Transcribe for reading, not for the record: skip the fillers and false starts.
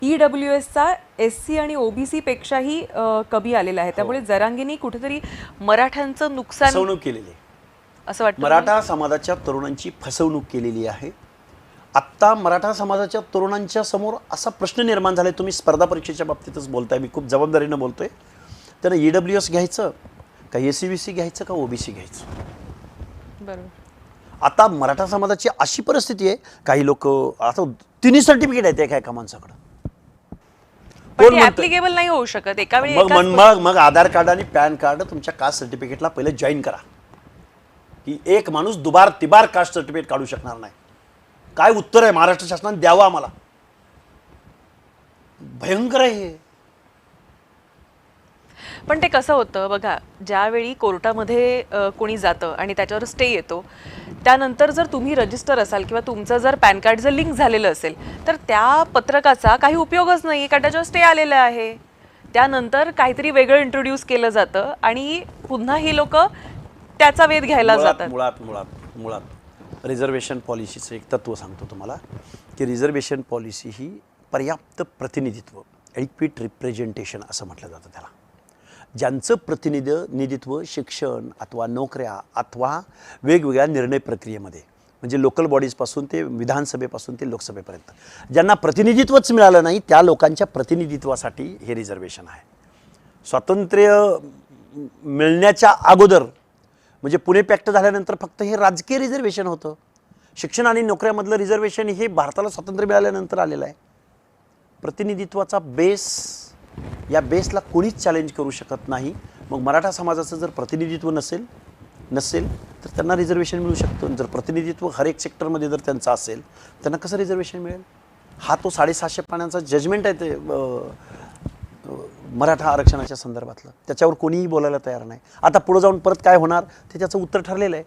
EWSचा SC आणि OBC पेक्षाही कमी आलेला आहे, त्यामुळे जरांगींनी कुठेतरी मराठ्यांचं नुकसान फसवणूक केलेली आहे असं वाटतं. मराठा समाजाच्या तरुणांची फसवणूक केलेली आहे. आत्ता मराठा समाजाच्या तरुणांच्या समोर असा प्रश्न निर्माण झालाय, तुम्ही स्पर्धा परीक्षेच्या बाबतीतच बोलताय, मी खूप जबाबदारीनं बोलतोय. त्यांना EWS घ्यायचं का SC घ्यायचं का OBC घ्यायचं? बरोबर. आता मराठा समाजाची अशी परिस्थिती आहे, काही लोक आता तिन्ही सर्टिफिकेट आहेत एका एका माणसाकडे. कोण ऍप्लिकेबल नाही होऊ शकत एका वेळी. मग आधार कार्ड आणि पॅन कार्ड तुमच्या कास्ट सर्टिफिकेटला पहिले जॉईन करा, की एक माणूस दुबार तिबार कास्ट सर्टिफिकेट काढू शकणार नाही. काय उत्तर आहे महाराष्ट्र शासनाने द्यावं आम्हाला? भयंकर आहे हे. पण ते कसं होतं बघा, ज्यावेळी कोर्टामध्ये कोणी जातं आणि त्याच्यावर स्टे येतो, त्यानंतर जर तुम्ही रजिस्टर असाल किंवा तुमचं जर पॅन कार्ड जर लिंक झालेलं असेल, तर त्या पत्रकाचा काही उपयोगच नाही, कारण त्याच्यावर स्टे आलेला आहे. त्यानंतर काहीतरी वेगळं इंट्रोड्यूस केलं जातं आणि पुन्हा ही लोक त्याचा वेध घ्यायला जातात. मुळात मुळात मुळात रिझर्वेशन पॉलिसीचं एक तत्व सांगतो तुम्हाला, की रिझर्वेशन पॉलिसी ही पर्याप्त प्रतिनिधित्व, ॲडिक्वेट रिप्रेझेंटेशन असं म्हटलं जातं त्याला. ज्यांचं प्रतिनिधित्व शिक्षण अथवा नोकऱ्या अथवा वेगवेगळ्या निर्णय प्रक्रियेमध्ये, म्हणजे लोकल बॉडीजपासून ते विधानसभेपासून ते लोकसभेपर्यंत ज्यांना प्रतिनिधित्वच मिळालं नाही, त्या लोकांच्या प्रतिनिधित्वासाठी हे रिझर्वेशन आहे. स्वातंत्र्य मिळण्याच्या अगोदर म्हणजे पुणे पॅक्ट झाल्यानंतर फक्त हे राजकीय रिझर्वेशन होतं. शिक्षण आणि नोकऱ्यामधलं रिझर्वेशन हे भारताला स्वातंत्र्य मिळाल्यानंतर आलेलं आहे. प्रतिनिधित्वाचा बेस, या बेसला कोणीच चॅलेंज करू शकत नाही. मग मराठा समाजाचं जर प्रतिनिधित्व नसेल तर त्यांना रिझर्वेशन मिळू शकतं. जर प्रतिनिधित्व हर एक सेक्टरमध्ये जर त्यांचं असेल, त्यांना कसं रिझर्वेशन मिळेल? हा तो 750 पानांचा जजमेंट आहे ते मराठा आरक्षणाच्या संदर्भातलं. त्याच्यावर कोणीही बोलायला तयार नाही. आता पुढे जाऊन परत काय होणार ते त्याचं उत्तर ठरलेलं आहे.